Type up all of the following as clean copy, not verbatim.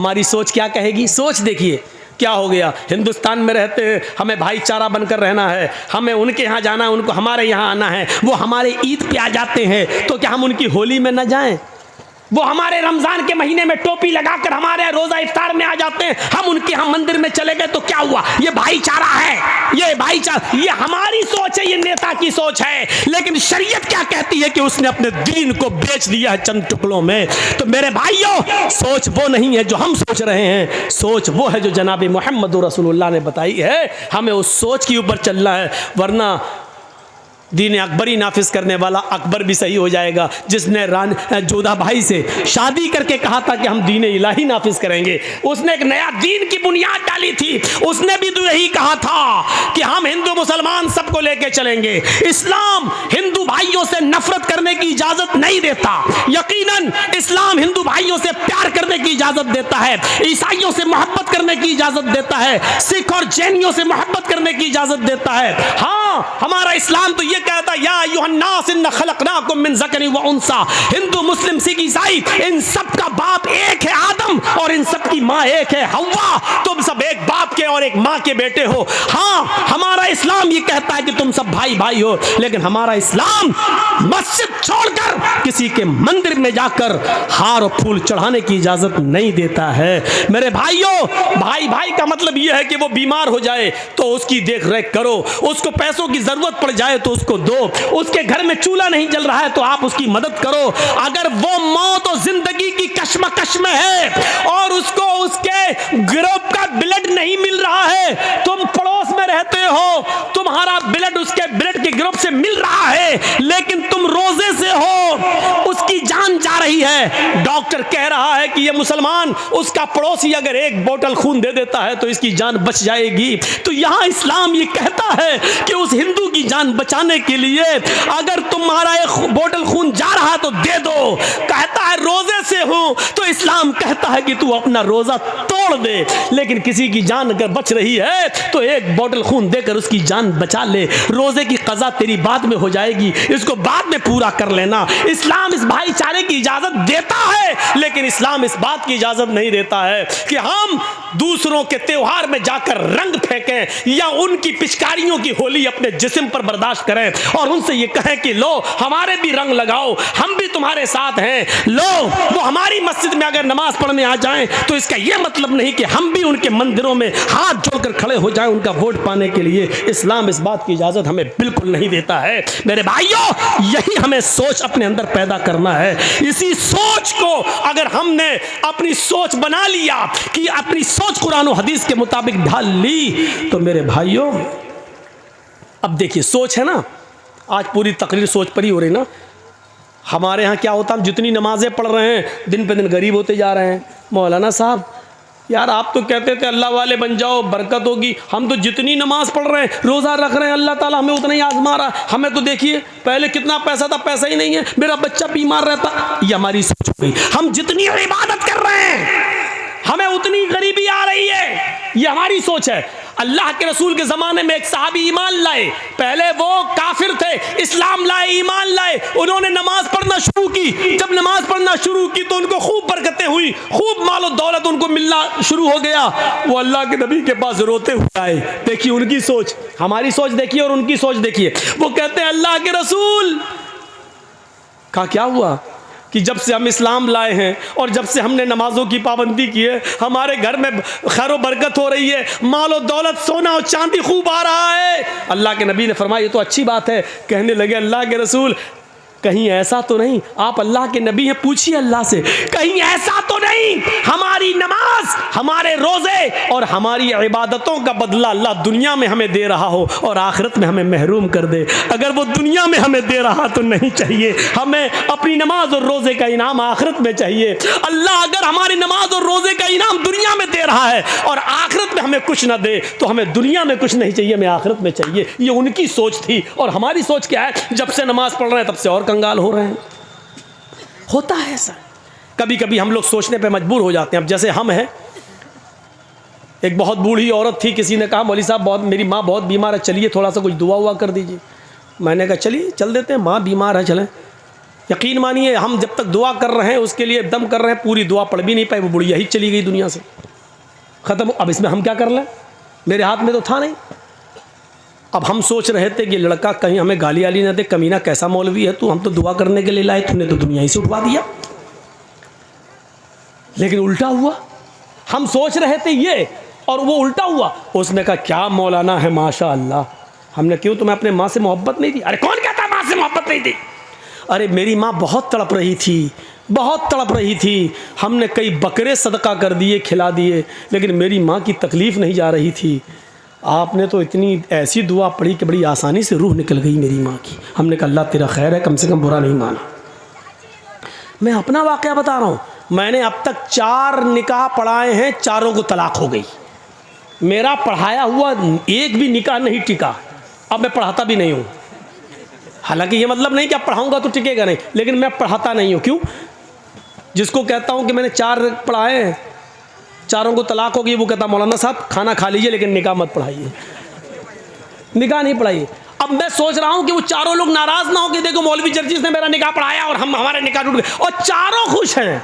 हमारी सोच क्या कहेगी? सोच देखिए क्या हो गया। हिंदुस्तान में रहते हैं, हमें भाईचारा बनकर रहना है, हमें उनके यहाँ जाना है, उनको हमारे यहाँ आना है। वो हमारे ईद पे आ जाते हैं तो क्या हम उनकी होली में न जाएं? वो हमारे रमजान के महीने में टोपी लगाकर हमारे रोजा इफ्तार में आ जाते हैं, हम उनके यहाँ मंदिर में चले गए तो क्या हुआ? ये भाईचारा है, ये भाईचारा, ये हमारी सोच है, ये नेता की सोच है। लेकिन शरीयत क्या कहती है कि उसने अपने दीन को बेच दिया है चंद टुकड़ों में। तो मेरे भाइयों, सोच वो नहीं है जो हम सोच रहे हैं, सोच वो है जो जनाब मोहम्मद रसूलुल्लाह ने बताई है। हमें उस सोच के ऊपर चलना है, वरना दीन अकबरी नाफिज करने वाला अकबर भी सही हो जाएगा, जिसने जोधा भाई से शादी करके कहा था कि हम दीन इलाही नाफिज करेंगे। उसने एक नया दीन की बुनियाद डाली थी, उसने भी तो यही कहा था कि हम हिंदू मुसलमान सबको लेके चलेंगे। इस्लाम हिंदू भाइयों से नफरत करने की इजाजत नहीं देता, यकीनन इस्लाम हिंदू भाइयों से प्यार करने की इजाजत देता है, ईसाइयों से मोहब्बत करने की इजाजत देता है, सिख और जैनियों से मोहब्बत करने की इजाजत देता है। हाँ, हमारा इस्लाम तो ये कहता है, या अय्युहन्नास इन्ना खलक़नाकुम मिन ज़करिन व उन्सा। हिंदू मुस्लिम सिख ईसाई इन सब का बाप एक है आदम, और इन सब की माँ एक है हव्वा। तुम सब एक बाप के और एक माँ के बेटे हो। हाँ, हमारा इस्लाम ये कहता है कि तुम सब भाई भाई हो, लेकिन हमारा इस्लाम मस्जिद छोड़कर किसी के मंदिर में जाकर हार और फूल चढ़ाने की इजाजत नहीं देता है। मेरे भाइयों, भाई भाई का मतलब यह है कि वो बीमार हो जाए तो उसकी देख रेख करो, उसको पैसों की जरूरत पड़ जाए तो उसको दो, उसके घर में चूल्हा नहीं जल रहा है तो आप उसकी मदद करो। अगर वो मौत और जिंदगी की कश्मकश में है और उसको उसके ग्रुप का ब्लड नहीं मिल रहा है, तुम पड़ोस में रहते हो, तुम्हारा ब्लड उसके ब्लड के ग्रुप से मिल रहा है, लेकिन तुम रोजे से हो, उसकी जान जा रही है, डॉक्टर कह रहा है कि ये मुसलमान, उसका पड़ोसी अगर एक बोतल खून दे देता है तो इसकी जान बच जाएगी। तो यहां इस्लाम ये कहता है कि उस हिंदू की जान बचाने के लिए अगर तुम्हारा एक बोतल खून जा रहा तो दे दो। कहता है रोजे से हो तो इस्लाम कहता है कि तू अपना रोजा तोड़ दे, लेकिन किसी की जान अगर बच रही है तो एक बोतल खून देकर उसकी जान बचा ले। रोजे की कज़ा तेरी बाद में हो जाएगी, इसको बाद में पूरा कर लेना। इस्लाम इस भाईचारे की इजाजत देता है, लेकिन इस्लाम इस बात की इजाजत नहीं देता है कि हम दूसरों के त्योहार में जाकर रंग फेंकें या उनकी पिचकारियों की होली अपने जिस्म पर बर्दाश्त करें और उनसे ये कहें कि लो हमारे भी रंग लगाओ, हम भी तुम्हारे साथ हैं। लो, वो हमारी मस्जिद में अगर नमाज पढ़ने आ जाएं तो इसका यह मतलब नहीं कि हम भी उनके मंदिरों में हाथ जोड़कर खड़े हो जाएं उनका वोट पाने के लिए। इस्लाम इस बात की इजाजत हमें बिल्कुल नहीं देता है। मेरे भाइयों, यही हमें सोच अपने अंदर पैदा करना है। इसी सोच को अगर हमने अपनी सोच बना लिया कि अपनी सोच कुरान और हदीस के मुताबिक ढाल ली, तो मेरे भाइयों, अब देखिए सोच है ना, आज पूरी तकरीर सोच पर ही हो रही ना। हमारे यहाँ क्या होता है, हम जितनी नमाजें पढ़ रहे हैं दिन पे दिन गरीब होते जा रहे हैं। मौलाना साहब, यार आप तो कहते थे अल्लाह वाले बन जाओ, बरकत होगी, हम तो जितनी नमाज पढ़ रहे हैं, रोज़ा रख रहे हैं, अल्लाह ताला हमें उतना ही आजमा रहा है। हमें तो देखिए पहले कितना पैसा था, पैसा ही नहीं है, मेरा बच्चा बीमार रहता। ये हमारी सोच हो गई। हम जितनी इबादत कर रहे हैं हमें उतनी गरीबी आ रही है, ये हमारी सोच है। अल्लाह के रसूल के ज़माने में एक सहाबी ईमान लाए, पहले वो काफिर थे, इस्लाम लाए, ईमान लाए, उन्होंने नमाज पढ़ना शुरू की। जब नमाज पढ़ना शुरू की तो उनको खूब बरकतें हुई, खूब माल और दौलत उनको मिलना शुरू हो गया। वो अल्लाह के नबी के पास रोते हुए आए। देखिए उनकी सोच, हमारी सोच देखिए और उनकी सोच देखिए। वो कहते हैं अल्लाह के रसूल का क्या हुआ कि जब से हम इस्लाम लाए हैं और जब से हमने नमाजों की पाबंदी की है, हमारे घर में खैर बरकत हो रही है, माल और दौलत, सोना और चांदी खूब आ रहा है। अल्लाह के नबी ने फरमाया ये तो अच्छी बात है। कहने लगे अल्लाह के रसूल, कहीं ऐसा तो नहीं, आप अल्लाह के नबी हैं, पूछिए अल्लाह से, कहीं ऐसा तो नहीं हमारी नमाज, हमारे रोजे और हमारी इबादतों का बदला अल्लाह दुनिया में हमें दे रहा हो और आखिरत में हमें महरूम कर दे? अगर वो दुनिया में हमें दे रहा तो नहीं चाहिए, हमें अपनी नमाज और रोजे का इनाम आखिरत में चाहिए। अल्लाह अगर हमारी नमाज और रोजे का इनाम दुनिया में दे रहा है और आखिरत में हमें कुछ ना दे, तो हमें दुनिया में कुछ नहीं चाहिए, हमें आखिरत में चाहिए। ये उनकी सोच थी। और हमारी सोच क्या है? जब से नमाज पढ़ रहे हैं तब से और कंगाल हो रहे हैं। होता है ऐसा, कभी कभी हम लोग सोचने पे मजबूर हो जाते हैं। अब जैसे हम हैं, एक बहुत बूढ़ी औरत थी, किसी ने कहा मौलवी साहब बहुत, मेरी माँ बहुत बीमार है, चलिए थोड़ा सा कुछ दुआ हुआ कर दीजिए। मैंने कहा चलिए चल देते हैं, माँ बीमार है चलें। यकीन मानिए हम जब तक दुआ कर रहे हैं उसके लिए दम कर रहे हैं, पूरी दुआ पढ़ भी नहीं पाए, वो बुढ़िया ही चली गई दुनिया से, ख़त्म। अब इसमें हम क्या कर लें, मेरे हाथ में तो था नहीं। अब हम सोच रहे थे कि लड़का कहीं हमें गाली वाली ना दे, कमीना कैसा मौलवी है तू, हम तो दुआ करने के लिए लाए, तूने तो दुनिया ही से उठवा दिया। लेकिन उल्टा हुआ, हम सोच रहे थे ये और वो उल्टा हुआ। उसने कहा क्या मौलाना है माशा अल्लाह। हमने क्यों, तुम्हें अपने माँ से मोहब्बत नहीं थी? अरे कौन कहता माँ से मोहब्बत नहीं थी? अरे मेरी माँ बहुत तड़प रही थी, बहुत तड़प रही थी, हमने कई बकरे सदका कर दिए, खिला दिए, लेकिन मेरी माँ की तकलीफ़ नहीं जा रही थी। आपने तो इतनी ऐसी दुआ पढ़ी कि बड़ी आसानी से रूह निकल गई मेरी माँ की। हमने कहा अल्लाह तेरा खैर है, कम से कम बुरा नहीं माना। मैं अपना वाक़या बता रहा हूँ, मैंने अब तक 4 निकाह पढ़ाए हैं, चारों को तलाक हो गई। मेरा पढ़ाया हुआ एक भी निकाह नहीं टिका, अब मैं पढ़ाता भी नहीं हूँ। हालांकि ये मतलब नहीं कि अब पढ़ाऊँगा तो टिकेगा नहीं, लेकिन मैं पढ़ाता नहीं हूँ। क्यों? जिसको कहता हूँ कि मैंने 4 पढ़ाए हैं, चारों को तलाक हो गई, वो कहता मौलाना साहब खाना खा लीजिए लेकिन निकाह मत पढ़ाइए, निकाह नहीं पढ़ाइए। अब मैं सोच रहा हूँ कि वो चारों लोग नाराज़ ना हो कि देखो मौलवी जर्जिस ने मेरा निकाह पढ़ाया और हमारे निकाह टूट गए, और चारों खुश हैं।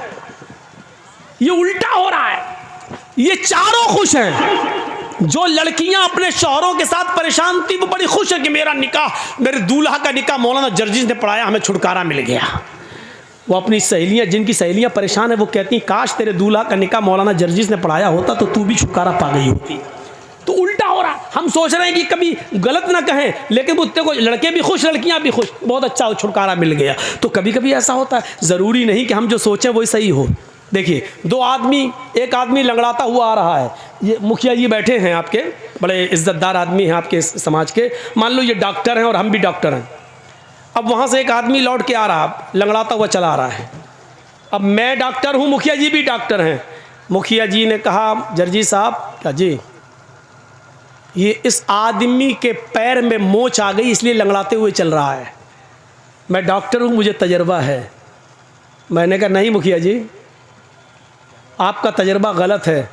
ये उल्टा हो रहा है, ये चारों खुश हैं। जो लड़कियां अपने शौहरों के साथ परेशान थी वो बड़ी खुश है कि मेरा निकाह, मेरे दूल्हा का निकाह मौलाना जर्जिस ने पढ़ाया, हमें छुटकारा मिल गया। वो अपनी सहेलियां, जिनकी सहेलियां परेशान है, वो कहती काश तेरे दूल्हा का निकाह मौलाना जर्जिस ने पढ़ाया होता तो तू भी छुटकारा पा गई होती। तो उल्टा हो रहा। हम सोच रहे हैं कि कभी गलत ना कहें, लेकिन उत्ते को लड़के भी खुश, लड़कियां भी खुश, बहुत अच्छा छुटकारा मिल गया। तो कभी कभी ऐसा होता है, ज़रूरी नहीं कि हम जो सोचें वही सही हो। देखिए एक आदमी लंगड़ाता हुआ आ रहा है, ये मुखिया जी बैठे हैं आपके, बड़े इज्जतदार आदमी हैं आपके समाज के, मान लो ये डॉक्टर हैं और हम भी डॉक्टर हैं। अब वहाँ से एक आदमी लौट के आ रहा, लंगड़ाता हुआ चला आ रहा है। अब मैं डॉक्टर हूँ, मुखिया जी भी डॉक्टर हैं। मुखिया जी ने कहा जर्जी साहब, क्या जी, ये इस आदमी के पैर में मोच आ गई इसलिए लंगड़ाते हुए चल रहा है। मैं डॉक्टर हूँ, मुझे तजर्बा है। मैंने कहा नहीं मुखिया जी, आपका तजर्बा गलत है।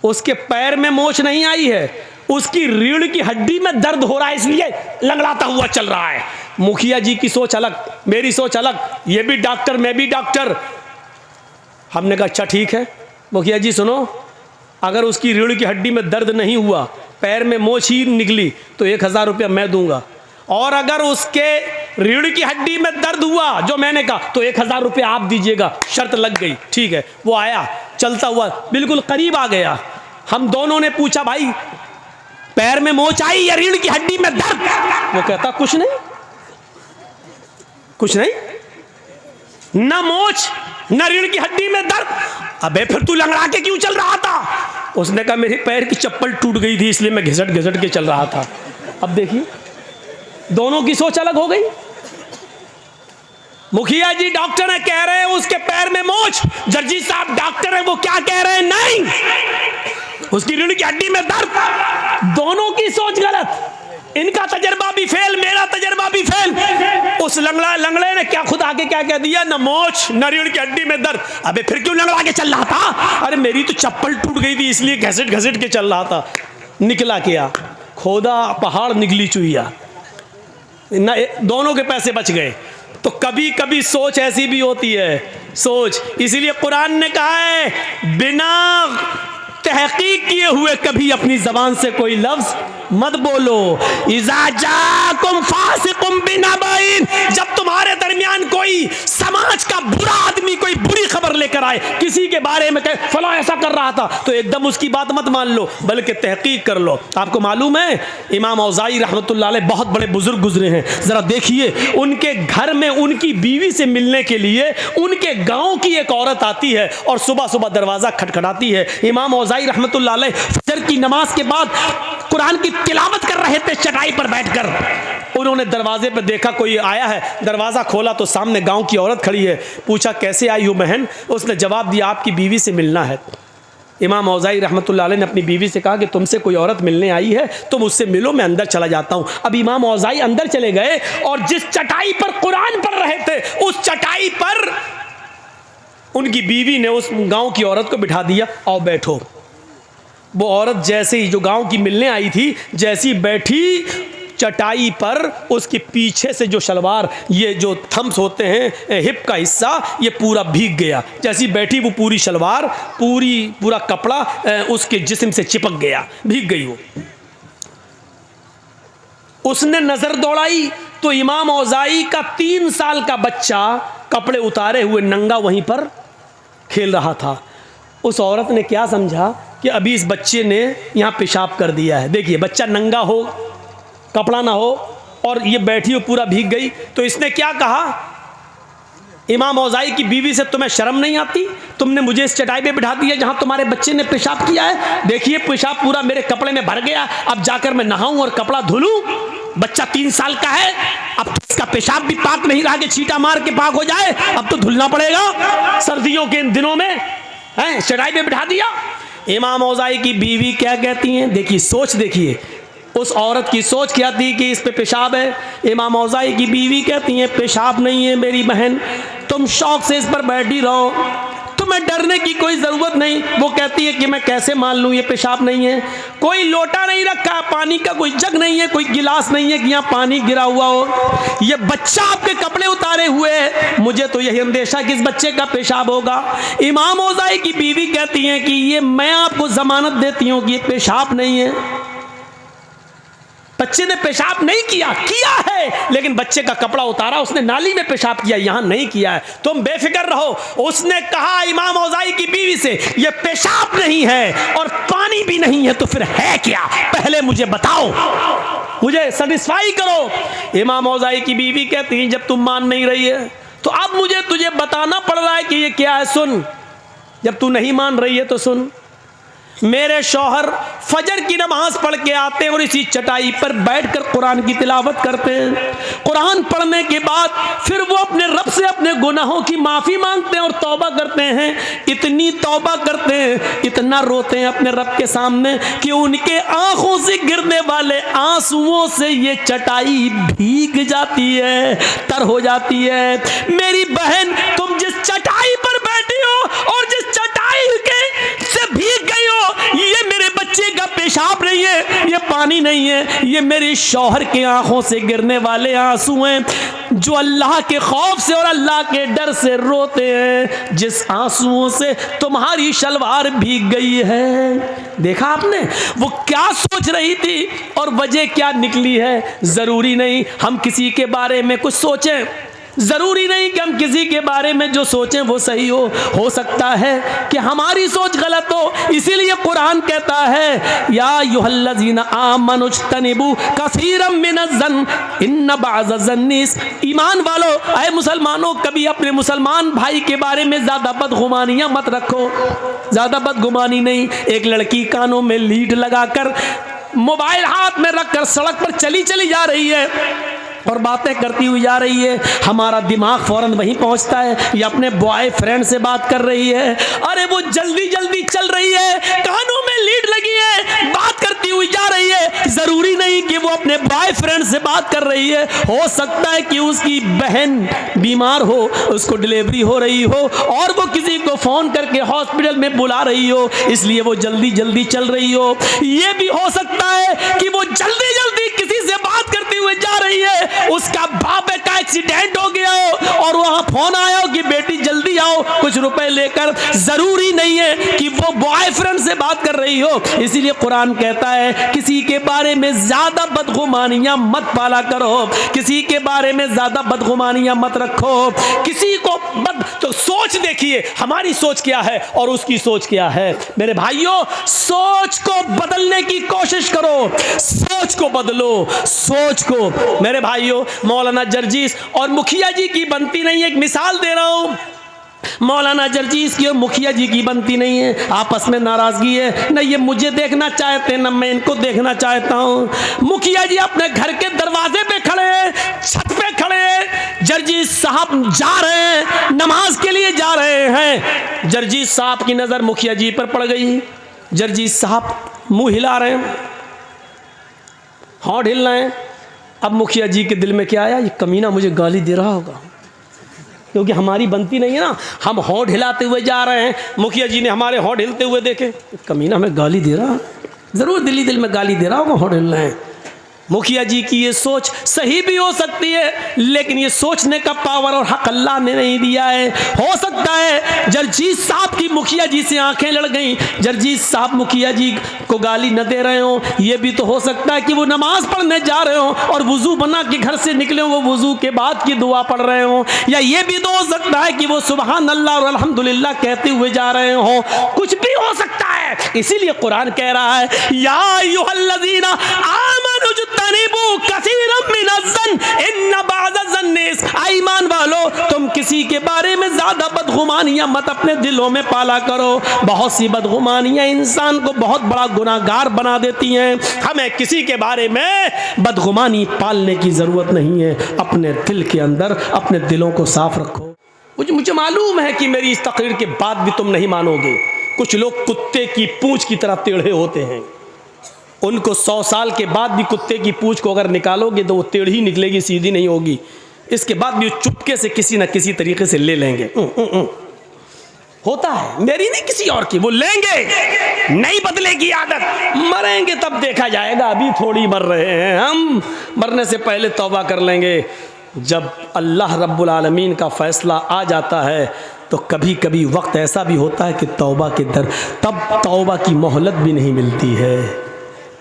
उसके पैर में मोच नहीं आई है, उसकी रीढ़ की हड्डी में दर्द हो रहा है इसलिए लंगड़ाता हुआ चल रहा है। मुखिया जी की सोच अलग, मेरी सोच अलग, ये भी डॉक्टर मैं भी डॉक्टर। हमने कहा अच्छा ठीक है मुखिया जी सुनो, अगर उसकी रीढ़ की हड्डी में दर्द नहीं हुआ, पैर में मोच ही निकली तो 1000 रुपया मैं दूंगा, और अगर उसके रीढ़ की हड्डी में दर्द हुआ जो मैंने कहा तो 1000 रुपया आप दीजिएगा। शर्त लग गई। ठीक है। वो आया चलता हुआ बिल्कुल करीब आ गया। हम दोनों ने पूछा भाई पैर में मोच आई या रीढ़ की हड्डी में दर्द? वो कहता कुछ नहीं, कुछ नहीं, ना मोच ना रीढ़ की हड्डी में दर्द। अबे फिर तू लंगड़ा के क्यों चल रहा था? उसने कहा मेरे पैर की चप्पल टूट गई थी इसलिए मैं घिसट घिसट के चल रहा था। अब देखिए दोनों की सोच अलग हो गई। मुखिया जी डॉक्टर है, कह रहे हैं उसके पैर में मोच। जर्जी साहब डॉक्टर है, वो क्या कह रहे हैं? नहीं, उसकी रीढ़ की हड्डी में दर्द। दोनों की सोच गलत। इनका तजर्बा भी फेल, मेरा तजर्बा भी फेल। उस लंगड़े ने क्या खुद आके क्या कह दिया, न मोच न रीढ़ की हड्डी में दर्द। अबे फिर क्यों लंगड़ा के चल रहा था? अरे मेरी तो चप्पल टूट गई थी इसलिए घसीट घसीट के चल रहा था। निकला क्या? खोदा पहाड़ निकली चुईया। दोनों के पैसे बच गए। तो कभी कभी सोच ऐसी भी होती है, सोच। इसीलिए कुरान ने कहा है बिना तहकीक किए हुए कभी अपनी जबान से कोई लफ्ज मत बोलो। इज़ा जाकुम फासिकुम बिनबाइन, जब तुम्हारे दरमियान कोई समाज का बुरा आदमी कोई बुरी खबर लेकर आए, किसी के बारे में कहे फला ऐसा कर रहा था, तो एकदम उसकी बात मत मान लो, बल्कि तहकीक कर लो। आपको मालूम है इमाम औज़ाई रहमतुल्लाह अलैह बहुत बड़े बुजुर्ग गुजरे हैं। ज़रा देखिए उनके घर में उनकी बीवी से मिलने के लिए उनके गाँव की एक औरत आती है और सुबह सुबह दरवाज़ा खटखटाती है। इमाम औज़ाई रहमतुल्लाह अलैह फजर की नमाज के बाद कुरान की तिलावत कर रहे थे चटाई पर बैठकर। उन्होंने दरवाजे पर देखा कोई आया है, दरवाज़ा खोला तो सामने गांव की औरत खड़ी है। पूछा कैसे आई हो बहन? उसने जवाब दिया आपकी बीवी से मिलना है। इमाम औज़ाई रहमतुल्लाह अलैह ने अपनी बीवी से कहा कि तुमसे कोई औरत मिलने आई है, तुम उससे मिलो, मैं अंदर चला जाता हूँ। अब इमाम औज़ाई अंदर चले गए और जिस चटाई पर कुरान पढ़ रहे थे उस चटाई पर उनकी बीवी ने उस गाँव की औरत को बिठा दिया, आओ बैठो। वो औरत जैसे ही, जो गांव की मिलने आई थी, जैसी बैठी चटाई पर उसके पीछे से जो शलवार, ये जो थम्स होते हैं, हिप का हिस्सा, ये पूरा भीग गया। जैसी बैठी वो पूरी शलवार, पूरा कपड़ा उसके जिस्म से चिपक गया, भीग गई वो। उसने नजर दौड़ाई तो इमाम औज़ाई का 3 साल का बच्चा कपड़े उतारे हुए नंगा वहीं पर खेल रहा था। उस औरत ने क्या समझा कि अभी इस बच्चे ने यहाँ पेशाब कर दिया है। देखिए, बच्चा नंगा हो, कपड़ा ना हो, और ये बैठी हो पूरा भीग गई, तो इसने क्या कहा, इमाम औज़ाई की बीवी से, तुम्हें शर्म नहीं आती? तुमने मुझे इस चटाई पे बिठा दिया जहाँ तुम्हारे बच्चे ने पेशाब किया है। देखिए, पेशाब पूरा मेरे कपड़े में भर गया, अब जाकर मैं नहाऊं और कपड़ा धुलूं? बच्चा 3 साल का है, अब तो इसका पेशाब भी पाक नहीं रहा कि छींटा मार के पाक हो जाए, अब तो धुलना पड़ेगा। सर्दियों के इन दिनों में चटाई पे बिठा दिया। इमाम औज़ाई की बीवी क्या कहती हैं? देखिए, सोच देखिए, उस औरत की सोच क्या थी कि इस पे पेशाब है। इमाम औज़ाई की बीवी कहती हैं, पेशाब नहीं है मेरी बहन, तुम शौक से इस पर बैठी रहो, तुम्हें डरने की कोई ज़रूरत नहीं। वो कहती है कि मैं कैसे मान लूँ ये पेशाब नहीं है? कोई लोटा नहीं रखा, पानी का कोई जग नहीं है, कोई गिलास नहीं है कि यहाँ पानी गिरा हुआ हो। ये बच्चा आपके कपड़े उतारे हुए है, मुझे तो यही अंदेशा कि इस बच्चे का पेशाब होगा। इमाम औज़ाई की बीवी कहती हैं कि ये मैं आपको ज़मानत देती हूँ कि ये पेशाब नहीं है, बच्चे ने पेशाब नहीं किया है, लेकिन बच्चे का कपड़ा उतारा, उसने नाली में पेशाब किया, यहां नहीं किया है, तुम बेफिक्र रहो। उसने कहा इमाम औज़ाई की बीवी से, ये पेशाब नहीं है और पानी भी नहीं है, तो फिर है क्या? पहले मुझे बताओ, मुझे सेटिस्फाई करो। इमाम औज़ाई की बीवी कहती है, जब तुम मान नहीं रही है तो अब मुझे तुझे बताना पड़ रहा है कि ये क्या है। सुन, जब तू नहीं मान रही है तो सुन। मेरे शौहर फजर की नमाज पढ़ के आते हैं और इसी चटाई पर बैठकर कुरान की तिलावत करते हैं। कुरान पढ़ने के बाद फिर वो अपने रब से अपने गुनाहों की माफ़ी मांगते हैं और तौबा करते हैं। इतनी तौबा करते हैं, इतना रोते हैं अपने रब के सामने कि उनके आंखों से गिरने वाले आंसुओं से ये चटाई भीग जाती है, तर हो जाती है। मेरी बहन, तुम जिस चटाई पर बैठी हो और जिस चटाई के से भीग गई हो, ये मेरे बच्चे का पेशाब नहीं है, ये पानी नहीं है, ये मेरे शौहर के आंखों से गिरने वाले आंसू हैं, जो अल्लाह के खौफ से और अल्लाह के डर से रोते हैं, जिस आंसुओं से तुम्हारी शलवार भीग गई है। देखा आपने वो क्या सोच रही थी और वजह क्या निकली है। ज़रूरी नहीं हम किसी के बारे में कुछ सोचें, ज़रूरी नहीं कि हम किसी के बारे में जो सोचें वो सही हो सकता है कि हमारी सोच गलत हो। इसीलिए कुरान कहता है, या अय्युहल्लज़ीना आमनु इज्तनिबू कसीरम मिनज़्ज़न इन्न बअज़-ज़न्नि, ईमान वालों, ऐ मुसलमानों, कभी अपने मुसलमान भाई के बारे में ज़्यादा बदगुमानियाँ मत रखो। ज़्यादा बदगुमानी नहीं। एक लड़की कानों में लीड लगाकर, मोबाइल हाथ में रखकर सड़क पर चली जा रही है और बातें करती हुई जा रही है, हमारा दिमाग फौरन वहीं पहुंचता है। ये अपने बॉयफ्रेंड से बात कर रही है, अरे वो जल्दी चल रही है, कानों में लीड लगी है, बात करती हुई जा रही है। जरूरी नहीं कि वो अपने बॉयफ्रेंड से बात कर रही है, हो सकता है कि उसकी बहन बीमार हो, उसको डिलीवरी हो रही हो और वो किसी को फोन करके हॉस्पिटल में बुला रही हो, इसलिए वो जल्दी चल रही हो। ये भी हो सकता है कि वो जल्दी किसी से बात करती हुई जा रही है, उसका बाप का एक्सीडेंट हो गया हो और वहां फोन आया हो कि बेटी जल्दी आओ कुछ रुपए लेकर। जरूरी नहीं है कि वो बॉयफ्रेंड से बात कर रही हो। इसीलिए कुरान कहता है, किसी के बारे में ज्यादा बदगुमानियां मत पाला करो, किसी के बारे में ज्यादा बदगुमानियां मत रखो, किसी को तो सोच देखिए हमारी सोच क्या है और उसकी सोच क्या है। मेरे भाइयों, सोच को बदलने की कोशिश करो, सोच को बदलो, सोच को। मेरे भाइयों, मौलाना जर्जीस और मुखिया जी की बनती नहीं है। एक मिसाल दे रहा हूं, मौलाना जर्जीस की और मुखिया जी की बनती नहीं है, आपस में नाराजगी है, न ये मुझे देखना चाहते न मैं इनको देखना चाहता हूं। मुखिया जी अपने घर के दरवाजे पे खड़े हैं, छत पे खड़े हैं, जर्जीस साहब जा रहे हैं, नमाज के लिए जा रहे हैं। जर्जीस साहब की नजर मुखिया जी पर पड़ गई। जर्जीस साहब मुंह हिला रहे हैं, होंठ हिल रहे हैं। अब मुखिया जी के दिल में क्या आया, ये कमीना मुझे गाली दे रहा होगा, क्योंकि हमारी बनती नहीं है ना, हम होंठ हिलाते हुए जा रहे हैं, मुखिया जी ने हमारे होंठ हिलते हुए देखे, कमीना में गाली दे रहा, ज़रूर दिल में गाली दे रहा होगा, होंठ हिल रहे हैं। मुखिया जी की ये सोच सही भी हो सकती है, लेकिन ये सोचने का पावर और हक अल्लाह ने नहीं दिया है। हो सकता है जरजीत साहब की मुखिया जी से आंखें लड़ गईं, जरजीत साहब मुखिया जी को गाली न दे रहे हो। ये भी तो हो सकता है कि वो नमाज पढ़ने जा रहे हो और वुजू बना के घर से निकले हो, वो वुजू के बाद की दुआ पढ़ रहे हो। या ये भी तो हो सकता है कि वो सुबहान अल्लाह और अल्हम्दुलिल्लाह कहते हुए जा रहे हो। कुछ भी हो सकता है। इसीलिए कुरान कह रहा है या अय्युहल्लज़ीना आमनू जुतनिबू कसीरम मिनज़्ज़न इन्न बअज़-ज़न्नि ईमान वालो, तुम किसी के बारे में ज्यादा बदगुमानियां मत अपने दिलों में पाला करो। बहुत सी बदगुमानियां इंसान को बहुत बड़ा गुनाहगार बना देती हैं। हमें किसी के बारे में बदगुमानी पालने की जरूरत नहीं है। अपने दिल के अंदर अपने दिलों को साफ रखो। मुझे मालूम है कि मेरी इस तकरीर के बाद भी तुम नहीं मानोगे। कुछ लोग कुत्ते की पूंछ की तरह टेढ़े होते हैं। उनको 100 साल के बाद भी कुत्ते की पूंछ को अगर निकालोगे तो वो टेढ़ी निकलेगी, सीधी नहीं होगी। इसके बाद भी चुपके से किसी न किसी तरीके से ले लेंगे। होता है, मेरी नहीं किसी और की, वो लेंगे। नहीं बदलेगी आदत, मरेंगे तब देखा जाएगा। अभी थोड़ी मर रहे हैं हम, मरने से पहले तौबा कर लेंगे। जब अल्लाह रब्बुल आलमीन का फैसला आ जाता है तो कभी कभी वक्त ऐसा भी होता है कि तौबा के दर तब तौबा की मोहलत भी नहीं मिलती है।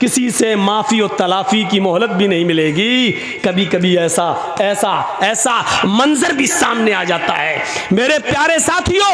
किसी से माफ़ी और तलाफ़ी की मोहलत भी नहीं मिलेगी। कभी कभी ऐसा ऐसा ऐसा मंजर भी सामने आ जाता है। मेरे प्यारे साथियों,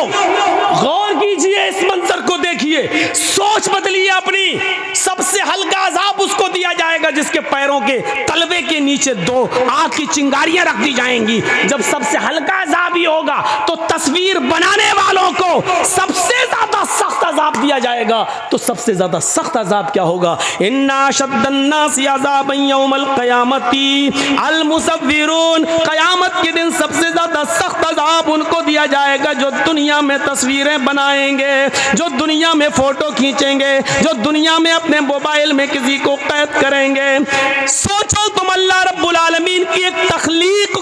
गौर कीजिए, इस मंजर को देखिए, सोच बदलिए अपनी। सबसे हल्का अजाब उसको दिया जाएगा जिसके पैरों के तलवे के नीचे 2 आग की चिंगारियां रख दी जाएंगी। जब सबसे हल्का अजाब ही होगा तो तस्वीर बनाने वालों को सबसे ज्यादा सख्त अजाब दिया जाएगा। तो सबसे ज्यादा सख्त अजाब क्या होगा? इन्ना शद्दन्नासी अज़ाबन यौमल क़यामती अल मुसव्विरून। क़यामत के दिन सबसे ज्यादा सख्त अजाब उनको दिया जाएगा जो दुनिया में तस्वीरें बनाएंगे, जो दुनिया में फोटो खींचेंगे, जो दुनिया में अपने मोबाइल में किसी को कैद करेंगे। सोचो तुम, अल्लाह रब्बुल आलमीन की एक तख्लीक,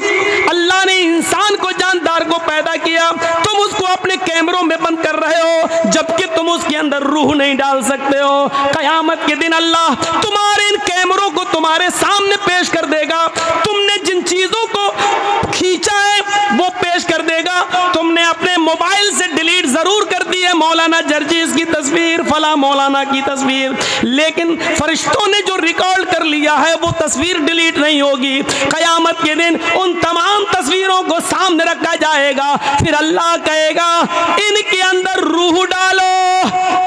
अल्लाह ने इंसान को, जानदार को पैदा किया, तुम उसको अपने कैमरों में बंद कर रहे हो जबकि तुम उसके अंदर रूह नहीं डाल सकते हो। क़यामत के दिन अल्लाह तुम्हारे इन कैमरों को तुम्हारे सामने पेश कर देगा। तुमने जिन चीजों को खींचा है वो पेश कर देगा। तुमने अपने मोबाइल से डिलीट जरूर कर दी है मौलाना जर्जीस की तस्वीर, फला मौलाना की तस्वीर, लेकिन फरिश्तों ने जो रिकॉर्ड कर लिया है वो तस्वीर डिलीट नहीं होगी। क़यामत के दिन उन तमाम तस्वीरों को सामने रखा जाएगा। फिर अल्लाह कहेगा इनके अंदर रूह डालो,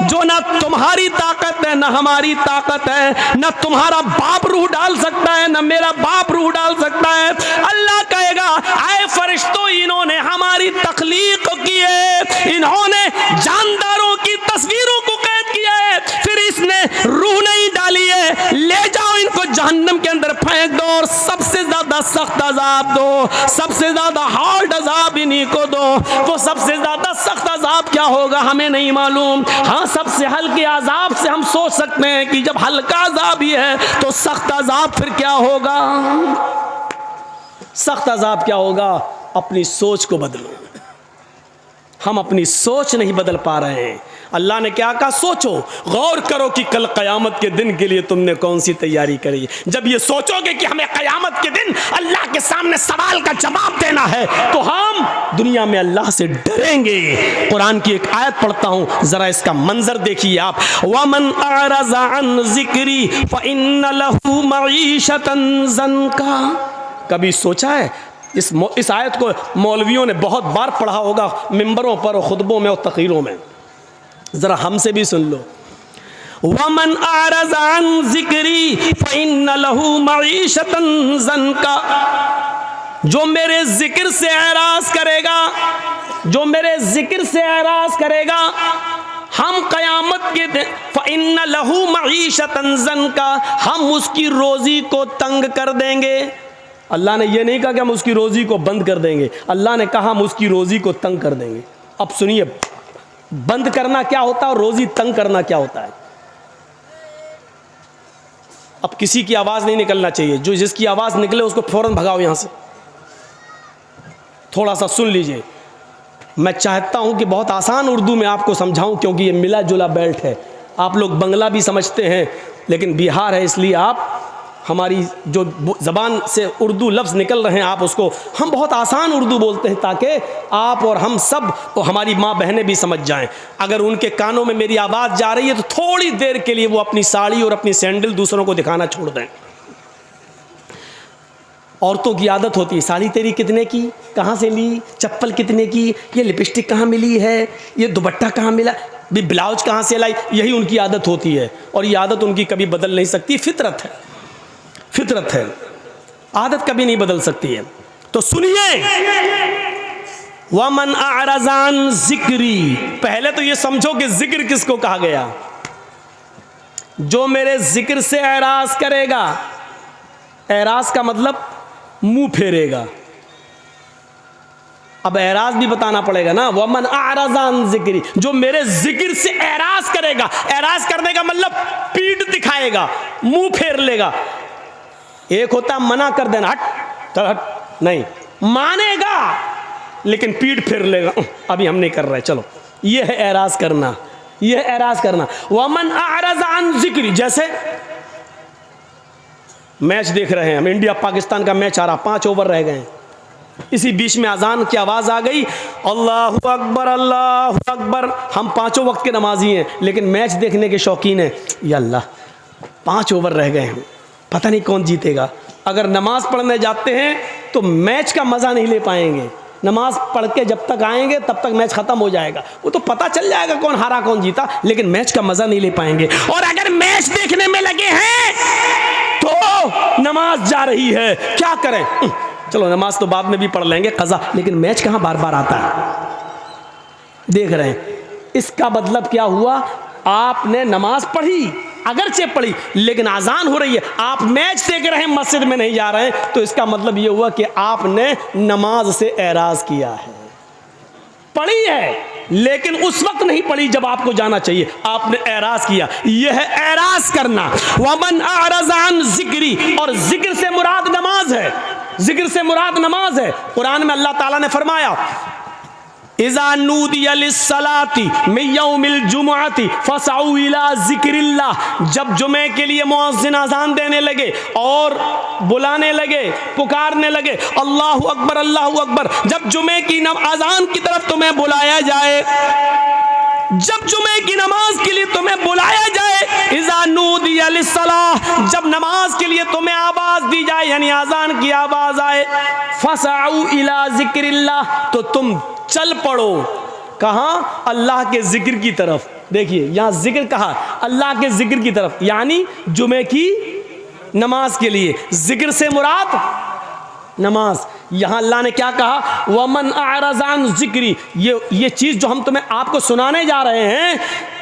जो ना तुम्हारी ताकत है ना हमारी ताकत है, ना तुम्हारा बाप रूह डाल सकता है ना मेरा बाप रूह डाल सकता है। अल्लाह कहेगा आए फरिश्तों, इन्होंने हमारी तख्लीक की है, इन्होंने जानदारों की तस्वीरों को कैद किया है, फिर इसने रूह नहीं डाली है, ले जाओ इनको जहन्नम के अंदर फेंक दो और सबसे ज्यादा सख्त अजाब दो, सबसे ज्यादा हार्ड अजाब इन्हीं को दो। वो सबसे ज्यादा सख्त अजाब क्या होगा हमें नहीं मालूम। हाँ, सबसे हल्के अजाब से हम सोच सकते हैं कि जब हल्का अजाब ही है तो सख्त अजाब फिर क्या होगा? सख्त अजाब क्या होगा? अपनी सोच को बदलो। हम अपनी सोच नहीं बदल पा रहे हैं। अल्लाह ने क्या कहा? सोचो, गौर करो कि कल क़यामत के दिन के लिए तुमने कौन सी तैयारी करी। जब ये सोचोगे कि हमें क़यामत के दिन अल्लाह के सामने सवाल का जवाब देना है तो हम दुनिया में अल्लाह से डरेंगे। कुरान की एक आयत पढ़ता हूँ, ज़रा इसका मंजर देखिए आप। वमन अअरज़ा अन ज़िक्री फ़इन्न लहू मईशतन ज़न्का। कभी सोचा है इस आयत को मौलवियों ने बहुत बार पढ़ा होगा मिंबरों पर और खुतबों में और तक़रीरों में, जरा हमसे भी सुन लो। वमन अअरज़ा अन ज़िक्री फ़इन्न लहू मईशतन ज़न्का। जो मेरे जिक्र से एराज़ करेगा, जो मेरे जिक्र से एराज़ करेगा, हम क़यामत के दिन फ़इन्न लहू मईशतन ज़न्का, हम उसकी रोज़ी को तंग कर देंगे। अल्लाह ने यह नहीं कहा कि हम उसकी रोज़ी को बंद कर देंगे, अल्लाह ने कहा हम उसकी रोज़ी को तंग कर देंगे। अब सुनिए, बंद करना क्या होता है और रोज़ी तंग करना क्या होता है। अब किसी की आवाज़ नहीं निकलना चाहिए, जो जिसकी आवाज़ निकले उसको फ़ौरन भगाओ यहाँ से। थोड़ा सा सुन लीजिए। मैं चाहता हूँ कि बहुत आसान उर्दू में आपको समझाऊँ, क्योंकि ये मिला जुला बेल्ट है। आप लोग बंगला भी समझते हैं, लेकिन बिहार है इसलिए आप हमारी जो ज़बान से उर्दू लफ्ज़ निकल रहे हैं आप उसको, हम बहुत आसान उर्दू बोलते हैं ताकि आप और हम सब और हमारी माँ बहनें भी समझ जाएं। अगर उनके कानों में मेरी आवाज़ जा रही है तो थोड़ी देर के लिए वो अपनी साड़ी और अपनी सैंडल दूसरों को दिखाना छोड़ दें। औरतों की आदत होती है, साड़ी तेरी कितने की, कहाँ से ली, चप्पल कितने की, ये लिपस्टिक कहाँ मिली है, ये दुपट्टा कहाँ मिला, भी ब्लाउज कहाँ से लाई, यही उनकी आदत होती है। और ये आदत उनकी कभी बदल नहीं सकती, फितरत है, फितरत है, आदत कभी नहीं बदल सकती है। तो सुनिए, वमन अरज़ान जिक्री, पहले तो ये समझो कि जिक्र किसको कहा गया। जो मेरे जिक्र से एराज करेगा, एराज का मतलब मुंह फेरेगा। अब एराज भी बताना पड़ेगा ना, वमन अरज़ान जिक्री, जो मेरे जिक्र से एराज करेगा। एराज करने का मतलब पीठ दिखाएगा, मुंह फेर लेगा। एक होता मना कर देना, हट हट, नहीं, मानेगा लेकिन पीठ फेर लेगा, अभी हम नहीं कर रहे, चलो। यह है एराज करना, यह है एराज करना। वमन अरज़ान जिक्री, जैसे मैच देख रहे हैं हम, इंडिया पाकिस्तान का मैच आ रहा, 5 ओवर रह गए हैं, इसी बीच में अजान की आवाज़ आ गई, अल्लाहु अकबर अल्लाहु अकबर। हम 5 वक्त के नमाजी हैं लेकिन मैच देखने के शौकीन हैं। या अल्लाह, 5 ओवर रह गए हैं, पता नहीं कौन जीतेगा। अगर नमाज पढ़ने जाते हैं तो मैच का मज़ा नहीं ले पाएंगे। नमाज पढ़ के जब तक आएंगे तब तक मैच ख़त्म हो जाएगा, वो तो पता चल जाएगा कौन हारा कौन जीता, लेकिन मैच का मज़ा नहीं ले पाएंगे। और अगर मैच देखने में लगे हैं तो नमाज जा रही है, क्या करें, चलो नमाज तो बाद में भी पढ़ लेंगे क़ज़ा, लेकिन मैच कहाँ बार बार आता है, देख रहे हैं। इसका मतलब क्या हुआ, आपने नमाज पढ़ी, अगरचे पढ़ी, लेकिन अजान हो रही है, आप मैच देख रहे हैं, मस्जिद में नहीं जा रहे हैं, तो इसका मतलब ये हुआ कि आपने नमाज से एराज किया है। पढ़ी है लेकिन उस वक्त नहीं पढ़ी जब आपको जाना चाहिए, आपने एराज किया, यह है एराज करना। वमन अरज़ान जिक्री, और जिक्र से मुराद नमाज है, जिक्र से मुराद नमाज है। कुरान में अल्लाह ताला ने फरमाया, इज़ा नूदिया लिस्सलाती मिन यौमिल जुमुअती फसअू इला ज़िक्रिल्लाह, जब जुमे के लिए मुअज़्ज़िन अज़ान देने लगे और बुलाने लगे, पुकारने लगे, अल्लाहु अकबर अल्लाहु अकबर, जब जुमे की अज़ान की तरफ तुम्हें बुलाया जाए, जब जुमे की नमाज के लिए तुम्हें बुलाया जाए, इज़ा नूदिया लिस्सलाह, जब नमाज के लिए तुम्हें आवाज़ दी जाए, यानी अज़ान की आवाज़ आए, फसअू इला ज़िक्रिल्लाह, तो तुम चल पड़ो, कहाँ, अल्लाह के जिक्र की तरफ। देखिए यहाँ जिक्र कहा, अल्लाह के जिक्र की तरफ, यानी जुमे की नमाज के लिए। जिक्र से मुराद नमाज। यहाँ अल्लाह ने क्या कहा, वमन अरज़ान जिक्री, ये चीज़ जो हम तुम्हें आपको सुनाने जा रहे हैं,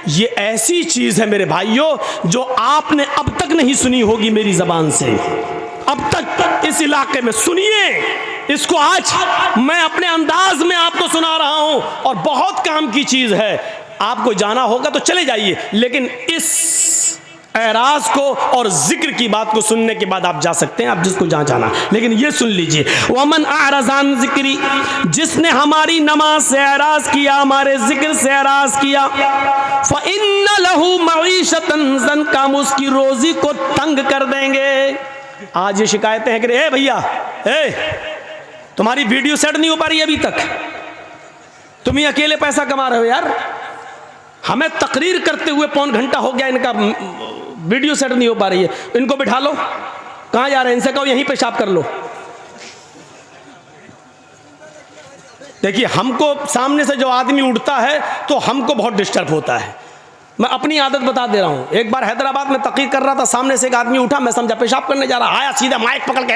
ये ऐसी चीज़ है मेरे भाइयों जो आपने अब तक नहीं सुनी होगी मेरी ज़बान से, अब तक इस इलाके में। सुनिए इसको, आज मैं अपने अंदाज में आपको सुना रहा हूं, और बहुत काम की चीज़ है। आपको जाना होगा तो चले जाइए, लेकिन इस एराज को और जिक्र की बात को सुनने के बाद आप जा सकते हैं, आप जिसको जहाँ जाना। लेकिन ये सुन लीजिए, वमन अरज़ान जिक्री, जिसने हमारी नमाज से एराज किया, हमारे जिक्र से एराज किया, फ़इन्न लहू मईशतन ज़ंका, हम उसकी रोज़ी को तंग कर देंगे। आज ये शिकायतें हैं कि ए भैया, तुम्हारी वीडियो सेट नहीं हो पा रही अभी तक, तुम ही अकेले पैसा कमा रहे हो यार, हमें तकरीर करते हुए 1.25 घंटा हो गया, इनका वीडियो सेट नहीं हो पा रही है, इनको बिठा लो, कहाँ जा रहे हैं, इनसे कहो यहीं पेशाब कर लो। देखिए हमको सामने से जो आदमी उठता है तो हमको बहुत डिस्टर्ब होता है। मैं अपनी आदत बता दे रहा हूँ, एक बार हैदराबाद में तकरीर कर रहा था, सामने से एक आदमी उठा, मैं समझा पेशाब करने जा रहा, आया सीधा माइक पकड़ के,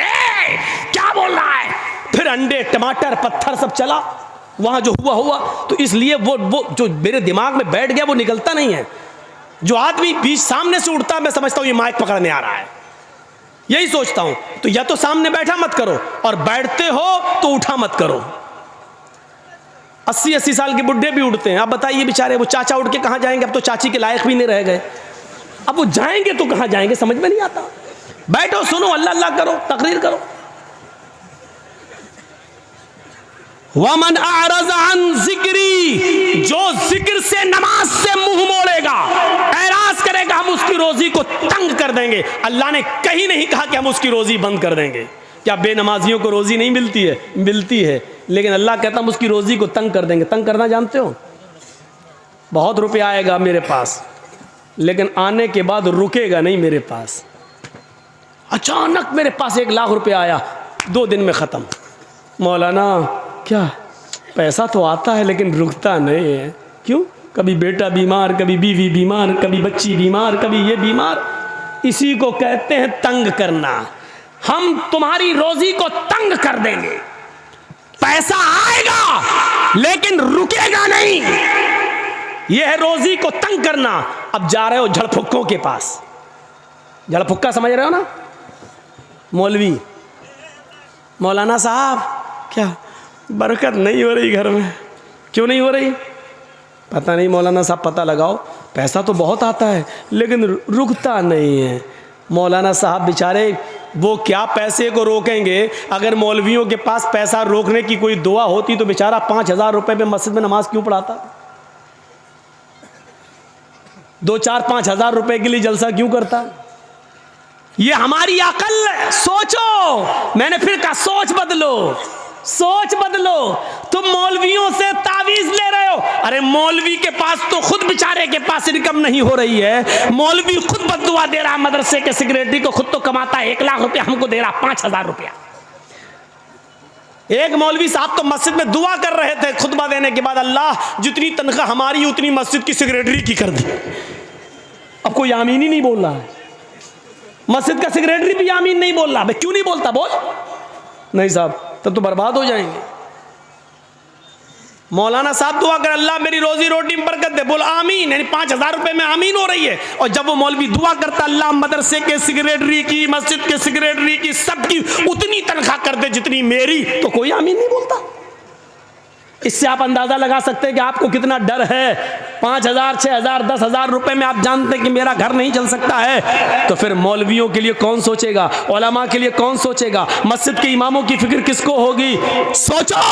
क्या बोल रहा है, फिर अंडे टमाटर पत्थर सब चला, वहाँ जो हुआ। तो इसलिए वो जो मेरे दिमाग में बैठ गया वो निकलता नहीं है। जो आदमी बीच सामने से उठता है मैं समझता हूँ ये माइक पकड़ने आ रहा है, यही सोचता हूँ। तो या तो सामने बैठा मत करो, और बैठते हो तो उठा मत करो। 80-80 साल के बुढ़े भी उठते हैं, अब बताइए बेचारे, वो चाचा उठ के कहाँ जाएंगे, अब तो चाची के लायक भी नहीं रह गए, अब वो जाएंगे तो कहाँ जाएंगे, समझ में नहीं आता। बैठो, सुनो, अल्लाह अल्लाह करो, तकरीर करो। वमन अरज़ अन जिक्री, जो जिक्र से नमाज से मुंह मोड़ेगा, एराज करेगा, हम उसकी रोजी को तंग कर देंगे। अल्लाह ने कहीं नहीं कहा कि हम उसकी रोजी बंद कर देंगे। क्या बेनमाजियों को रोजी नहीं मिलती है? मिलती है, लेकिन अल्लाह कहता हम उसकी रोजी को तंग कर देंगे। तंग करना जानते हो? बहुत रुपया आएगा मेरे पास, लेकिन आने के बाद रुकेगा नहीं मेरे पास। अचानक मेरे पास 1 लाख रुपया आया, 2 दिन में ख़त्म। मौलाना क्या पैसा तो आता है लेकिन रुकता नहीं है, क्यों? कभी बेटा बीमार, कभी बीवी बीमार, कभी बच्ची बीमार, कभी ये बीमार। इसी को कहते हैं तंग करना। हम तुम्हारी रोजी को तंग कर देंगे। पैसा आएगा लेकिन रुकेगा नहीं। यह है रोजी को तंग करना। अब जा रहे हो झड़फुक्कों के पास। झड़फुक्का समझ रहे हो ना? मौलवी, मौलाना साहब क्या बरकत नहीं हो रही घर में? क्यों नहीं हो रही? पता नहीं मौलाना साहब, पता लगाओ। पैसा तो बहुत आता है लेकिन रुकता नहीं है। मौलाना साहब बेचारे वो क्या पैसे को रोकेंगे? अगर मौलवियों के पास पैसा रोकने की कोई दुआ होती तो बेचारा 5,000 रुपये में मस्जिद में नमाज क्यों पढ़ाता? 2-4-5 हज़ार रुपये के लिए जलसा क्यों करता? ये हमारी अकल। सोचो, मैंने फिर कहा सोच बदलो, सोच बदलो। तुम मौलवियों से तावीज ले रहे हो। अरे मौलवी के पास तो खुद बेचारे के पास इनकम नहीं हो रही है। मौलवी खुद बद्दुआ दे रहा मदरसे के सेक्रेटरी को, खुद तो कमाता है 1 लाख रुपया, हमको दे रहा 5,000 रुपया। एक मौलवी साहब तो मस्जिद में दुआ कर रहे थे खुतबा देने के बाद, अल्लाह जितनी तनख्वाह हमारी उतनी मस्जिद की सेक्रेटरी की कर दी। अब कोई आमीन ही नहीं बोल रहा है। मस्जिद का सेक्रेटरी भी आमीन नहीं बोल रहा। भाई क्यों नहीं बोलता? बोल। नहीं साहब तब तो बर्बाद हो जाएंगे। मौलाना साहब दुआ कर अल्लाह मेरी रोजी रोटी में बरकत दे, बोल आमीन। यानी 5,000 रुपए में आमीन हो रही है। और जब वो मौलवी दुआ करता अल्लाह मदरसे के सेक्रेटरी की, मस्जिद के सेक्रेटरी की, सबकी उतनी तनख्वाह कर दे जितनी मेरी, तो कोई आमीन नहीं बोलता। इससे आप अंदाजा लगा सकते हैं कि आपको कितना डर है। 5,000, 6,000, 10,000 रुपए में आप जानते हैं कि मेरा घर नहीं चल सकता है, तो फिर मौलवियों के लिए कौन सोचेगा? उलमा के लिए कौन सोचेगा? मस्जिद के इमामों की फिक्र किसको होगी? सोचो।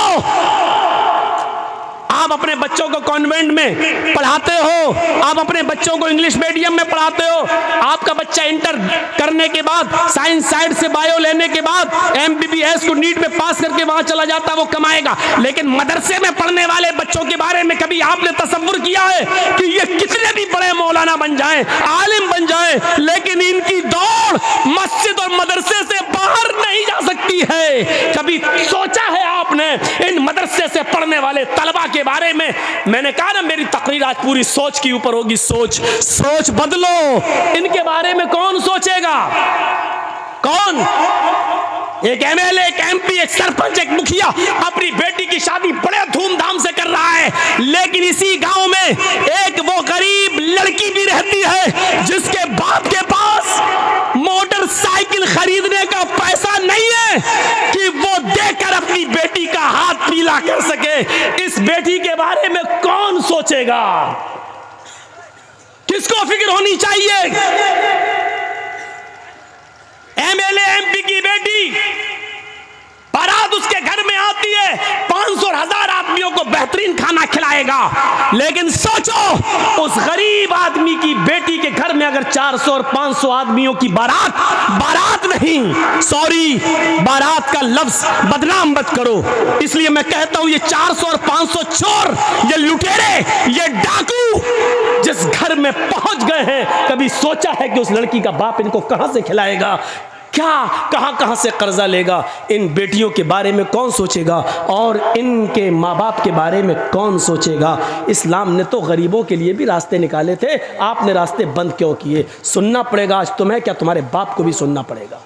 आप अपने बच्चों को कॉन्वेंट में पढ़ाते हो, आप अपने बच्चों को इंग्लिश मीडियम में पढ़ाते हो। आपका बच्चा इंटर करने के बाद, साइंस साइड से बायो लेने के बाद, MBBS को नीट में पास करके वहां चला जाता, वो कमाएगा। लेकिन मदरसे में पढ़ने वाले बच्चों के बारे में कभी आपने तसव्वुर किया है कि ये कितने भी बड़े मौलाना बन जाएं, आलिम बन जाएं, लेकिन इनकी दौड़ मस्जिद और मदरसे से बाहर नहीं जा सकती है? कभी सोचा है आपने इन मदरसे से पढ़ने वाले तलबा के बारे में? मैंने कहा ना मेरी तकरीर आज पूरी सोच के ऊपर होगी। सोच बदलो। इनके बारे में कौन सोचेगा? कौन? एक MLA, एक MP, एक सरपंच, एक मुखिया अपनी बेटी की शादी बड़े धूमधाम से कर रहा है, लेकिन इसी गांव में एक वो गरीब लड़की भी रहती है जिसके बाप के पास मोटरसाइकिल खरीदने का पैसा नहीं है कि वो देकर अपनी बेटी का हाथ पीला कर सके। इस बेटी के बारे में कौन सोचेगा? किसको फिक्र होनी चाहिए? MLA, MP की बेटी, बारात उसके घर में आती है, 500 और 1000 आदमियों को बेहतरीन खाना खिलाएगा। लेकिन सोचो उस गरीब आदमी की बेटी के घर में अगर 400 और 500 आदमियों की बारात नहीं, सॉरी, बारात का लफ्ज बदनाम मत करो, इसलिए मैं कहता हूं ये 400 और 500 चोर, ये लुटेरे, ये डाकू जिस घर में पहुंच गए हैं, कभी सोचा है कि उस लड़की का बाप इनको कहां से खिलाएगा? क्या कहां से कर्जा लेगा? इन बेटियों के बारे में कौन सोचेगा? और इनके माँ बाप के बारे में कौन सोचेगा? इस्लाम ने तो गरीबों के लिए भी रास्ते निकाले थे, आपने रास्ते बंद क्यों किए? सुनना पड़ेगा आज तुम्हें, क्या तुम्हारे बाप को भी सुनना पड़ेगा।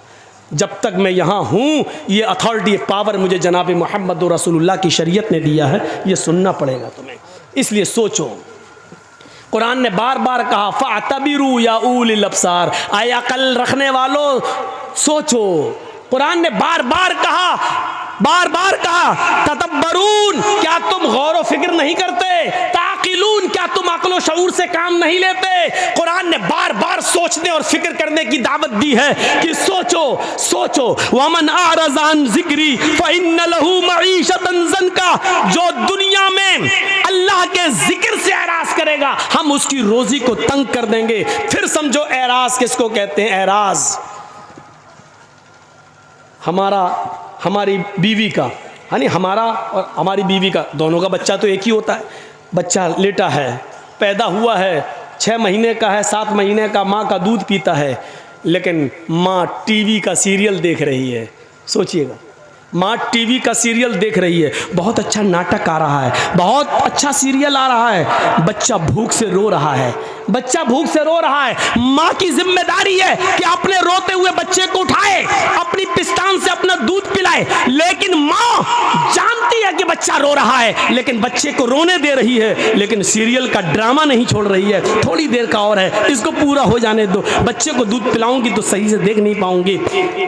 जब तक मैं यहाँ हूँ, ये अथॉरिटी, ये पावर मुझे जनाब मोहम्मद रसूलुल्लाह की शरीयत ने दिया है, ये सुनना पड़ेगा तुम्हें। इसलिए सोचो। कुरान ने बार बार कहा फ़अतबिरू या उलिल अब्सार, आए अकल रखने वालों सोचो। कुरान ने बार बार कहा तदब्बरून, क्या तुम गौर व फिक्र नहीं करते? ताक़िलून, क्या तुम अक्ल व शऊर से काम नहीं लेते? कुरान ने बार बार सोचने और फिक्र करने की दावत दी है कि सोचो सोचो। वमन आरज़ान ज़िक्री फ़इन्न लहू मईशतन ज़नका, जो दुनिया में अल्लाह के जिक्र से एराज करेगा हम उसकी रोजी को तंग कर देंगे। फिर समझो एराज किसको कहते हैं। एराज हमारी बीवी का, यानी हमारा और हमारी बीवी का, दोनों का बच्चा तो एक ही होता है। बच्चा लेटा है, पैदा हुआ है, 6 महीने का है, 7 महीने का, माँ का दूध पीता है, लेकिन माँ टीवी का सीरियल देख रही है। सोचिएगा, माँ टीवी का सीरियल देख रही है, बहुत अच्छा नाटक आ रहा है, बहुत अच्छा सीरियल आ रहा है, बच्चा भूख से रो रहा है, बच्चा भूख से रो रहा है। माँ की जिम्मेदारी है कि अपने रोते हुए बच्चे को उठाए, अपनी पिस्तान से अपना दूध पिलाए, लेकिन माँ जानती है कि बच्चा रो रहा है, लेकिन बच्चे को रोने दे रही है, लेकिन सीरियल का ड्रामा नहीं छोड़ रही है। थोड़ी देर का और है, इसको पूरा हो जाने दो, बच्चे को दूध पिलाऊंगी तो सही से देख नहीं पाऊंगी।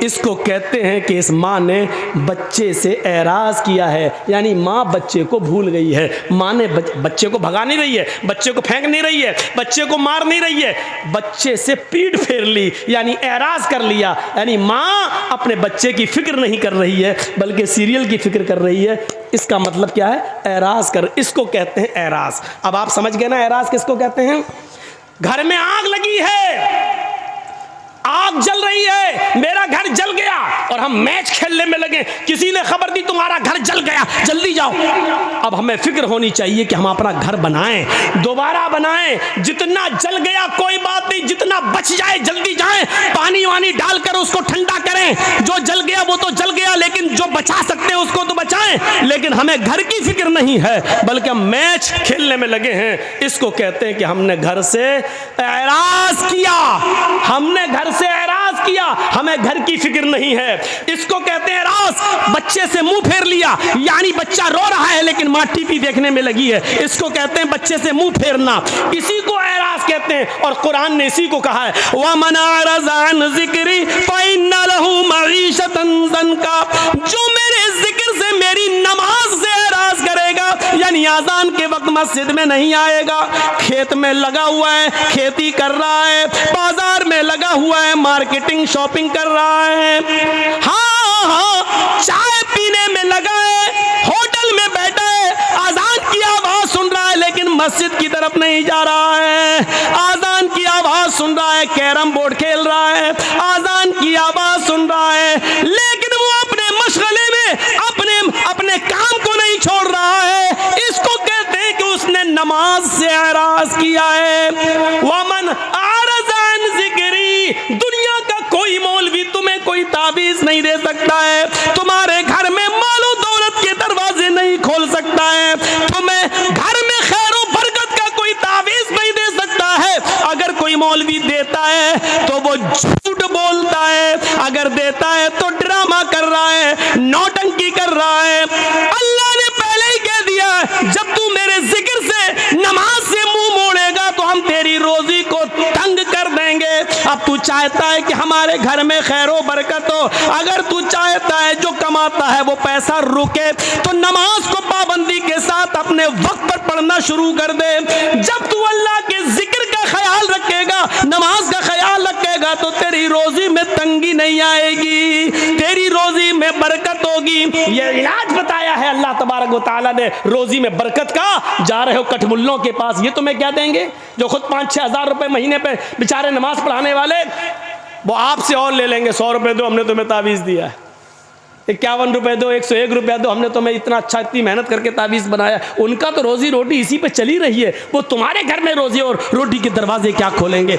इसको कहते हैं कि इस माँ ने बच्चे से एराज किया है, यानी माँ बच्चे को भूल गई है। माँ ने बच्चे को भगा नहीं रही है, बच्चे को फेंक नहीं रही है, बच्चे को मार नहीं रही है, बच्चे से पीठ फेर ली, यानी एराज कर लिया। यानी माँ अपने बच्चे की फिक्र नहीं कर रही है, बल्कि सीरियल की फिक्र कर रही है। इसका मतलब क्या है, एराज कर, इसको कहते हैं एराज। अब आप समझ गए ना एराज किसको कहते हैं। घर में आग लगी है, आग जल रही है, मेरा घर जल गया और हम मैच खेलने में लगे, किसी ने खबर दी तुम्हारा घर जल गया, जल्दी जाओ। अब हमें फिक्र होनी चाहिए कि हम अपना घर बनाएं, दोबारा बनाएं। जितना जल गया कोई बात नहीं, जितना बच जाए जल्दी जाएं, पानी वानी डालकर उसको ठंडा करें। जो जल गया वो तो जल गया, लेकिन जो बचा सकते हैं उसको तो बचाएं। लेकिन हमें घर की फिक्र नहीं है, बल्कि हम मैच खेलने में लगे हैं। इसको कहते हैं कि हमने घर से एराज किया, हमने घर से एराज किया, हमें घर की फिक्र नहीं है। इसको कहते हैं एराज। बच्चे से मुंह फेर लिया, यानी बच्चा रो रहा है लेकिन माँ टीवी देखने में लगी है, इसको कहते हैं बच्चे से मुंह फेरना, इसी को एराज कहते हैं। और कुरान ने इसी को कहा है, वमन अरज़ान ज़िक्री फ़इन्न लहू मईशतन ज़नका, जो मेरे जिक्र से, मेरी नमाज से एराज करेगा, यानी आजान के वक्त मस्जिद में नहीं आएगा, खेत में लगा हुआ है, खेती कर रहा है, बाजार में लगा हुआ है, मार्केटिंग शॉपिंग कर रहा है, हाँ, चाय पीने में लगा है, होटल में बैठा है, आजान की आवाज सुन रहा है लेकिन मस्जिद की तरफ नहीं जा रहा है, आजान की आवाज सुन रहा है, कैरम बोर्ड खेल रहा है, आजान की आवाज सुन रहा है, लेकिन वो अपने मशगले में अपने काम को नहीं छोड़ रहा है। इसको कहते हैं कि उसने नमाज से एराज किया है। वमन आरज़ान ज़िक्री, दुनिया का कोई मौलवी तुम्हें कोई ताबीज नहीं दे सकता है, तुम्हारे घर में मालो दौलत के दरवाजे नहीं खोल सकता है, तुम्हें घर में खैर और बरकत का कोई ताबीज नहीं दे सकता है। अगर कोई मौलवी देता है तो वो झूठ बोलता है, अगर देता है तो ड्रामा कर रहा है, नौटंकी कर रहा है। अल्लाह ने पहले ही कह दिया, जब तू मेरे जिक्र से, नमाज से मुंह मोड़ेगा तो हम तेरी रोजी को तंग कर देंगे। अब तू चाहता है कि हमारे घर में खैरो बरकत हो, अगर तू चाहता है जो कमाता है वो पैसा रुके, तो नमाज को पाबंदी के साथ अपने वक्त पर पढ़ना शुरू कर दे। जब तू अल्लाह के जिक्र का ख्याल रखेगा, नमाज का ख्याल रखेगा, तो तेरी रोजी में तंगी नहीं आएगी, तेरी रोजी में बरकत होगी। ये इलाज बताया है अल्लाह तबारक व तआला ने रोजी में बरकत का। जा रहे हो कठमुल्लों के पास, ये तुम्हें क्या देंगे, जो खुद 5-6 हज़ार रुपए महीने पे बेचारे नमाज पढ़ाने वाले, वो आपसे और ले लेंगे। 100 रुपए दो, हमने तुम्हें तावीज़ दिया है, 51 रुपए दो, 101 रुपया दो, हमने तुम्हें इतना अच्छा, इतनी मेहनत करके तावीज़ बनाया। उनका तो रोजी रोटी इसी पे चली रही है, वो तुम्हारे घर में रोजी और रोटी के दरवाजे क्या खोलेंगे।